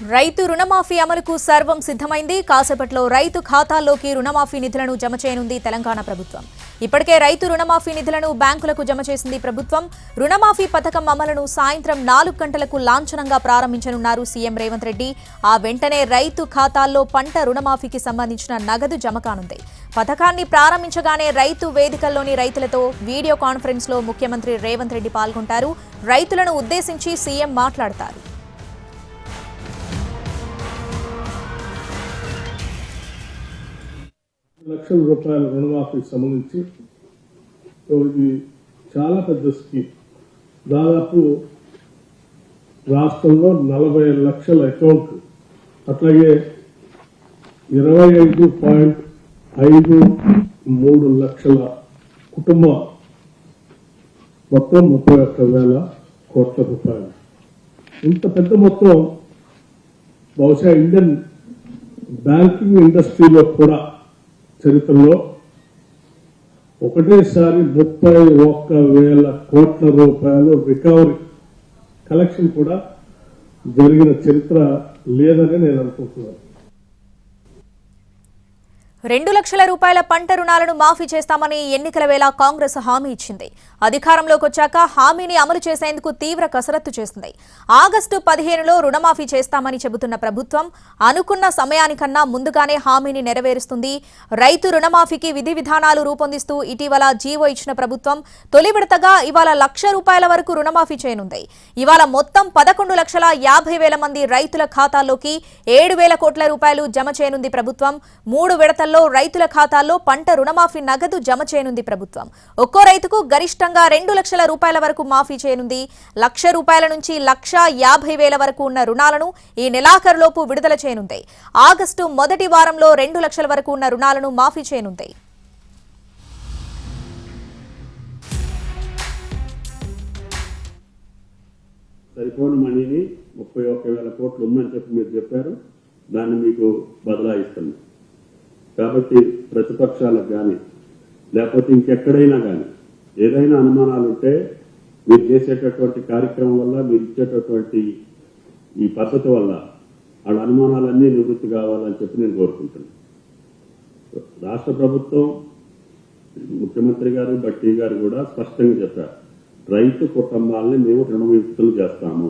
రైతు రుణమాఫీ అమలుకు సర్వం సిద్ధమైంది. కాసేపట్లో రైతు ఖాతాల్లోకి రుణమాఫీ నిధులను జమ చేయనుంది తెలంగాణ ప్రభుత్వం. ఇప్పటికే రైతు రుణమాఫీ నిధులను బ్యాంకులకు జమ చేసింది ప్రభుత్వం. రుణమాఫీ పథకం అమలును సాయంత్రం 4 గంటలకు లాంఛనంగా ప్రారంభించనున్నారు సీఎం రేవంత్ రెడ్డి. ఆ వెంటనే రైతు ఖాతాల్లో పంట రుణమాఫీకి సంబంధించిన నగదు జమ కానుంది. పథకాన్ని ప్రారంభించగానే రైతు వేదికల్లోని రైతులతో వీడియో కాన్ఫరెన్స్ లో ముఖ్యమంత్రి రేవంత్ రెడ్డి పాల్గొంటారు. రైతులను ఉద్దేశించి సీఎం మాట్లాడతారు. లక్షల రూపాయల రుణమాఫీకి సంబంధించి ఇది చాలా పెద్ద స్కీమ్. దాదాపు రాష్ట్రంలో 40 లక్షల అకౌంట్, అట్లాగే 25.53 లక్షల కుటుంబం, మొత్తం 31,000 కోట్ల రూపాయలు. ఇంత పెద్ద మొత్తం బహుశా ఇండియన్ బ్యాంకింగ్ ఇండస్ట్రీలో కూడా చరిత్రలో ఒకటేసారి 31,000 కోట్ల రూపాయలు రికవరీ కలెక్షన్ కూడా జరిగిన చరిత్ర లేదని నేను అనుకుంటున్నాను. 2 లక్షల రూపాయల పంట రుణాలను మాఫీ చేస్తామని ఎన్నికల వేళ కాంగ్రెస్ హామీ ఇచ్చింది. అధికారంలోకి వచ్చాక హామీని అమలు చేసేందుకు తీవ్ర కసరత్తు చేసింది. ఆగస్టు 15లో రుణమాఫీ చేస్తామని చెబుతున్న ప్రభుత్వం అనుకున్న సమయానికన్నా ముందుగానే హామీని నెరవేరుస్తుంది. రైతు రుణమాఫీకి విధి విధానాలు రూపొందిస్తూ ఇటీవల జీవో ఇచ్చిన ప్రభుత్వం తొలి విడతగా ఇవాళ 1,00,000 రూపాయల వరకు రుణమాఫీ చేయనుంది. ఇవాళ మొత్తం 11,50,000 మంది రైతుల ఖాతాల్లోకి 7,000 కోట్ల రూపాయలు జమ చేయనుంది ప్రభుత్వం. 3 విడతల్లో రైతుల ఖాతాల్లో పంట రుణమాఫీ నగదు జమ చేయనుంది ప్రభుత్వం. ఒక్కో రైతుకు గరిష్టంగా 2 లక్షల రూపాయల వరకు మాఫీ చేయనుంది. 1,00,000 రూపాయల నుంచి 1,50,000 వరకు ఉన్న రుణాలను ఈ నెలాఖరులోపు విడుదల చేయనుంది. ఆగస్టు మొదటి వారంలో 2 లక్షల వరకు ఉన్న రుణాలను మాఫీ చేయనుంది. సరిపోని మనీని 31,000 కోట్లు ఉందని చెప్పి మీరు చెప్పారు. దాన్ని మీకు బదలాయిస్తుంది. కాబట్టి ప్రతిపక్షాలకు కానీ లేకపోతే ఇంకెక్కడైనా కానీ ఏదైనా అనుమానాలు ఉంటే మీరు చేసేటటువంటి కార్యక్రమం వల్ల, మీరు ఇచ్చేటటువంటి ఈ పద్ధతి వల్ల వాళ్ళ అనుమానాలన్నీ నివృత్తి కావాలని చెప్పి నేను కోరుకుంటున్నాను. రాష్ట్ర ప్రభుత్వం, ముఖ్యమంత్రి గారు, భట్టి గారు కూడా స్పష్టంగా చెప్పారు, రైతు కుటుంబాలని మేము రుణవిముక్తులు చేస్తాము.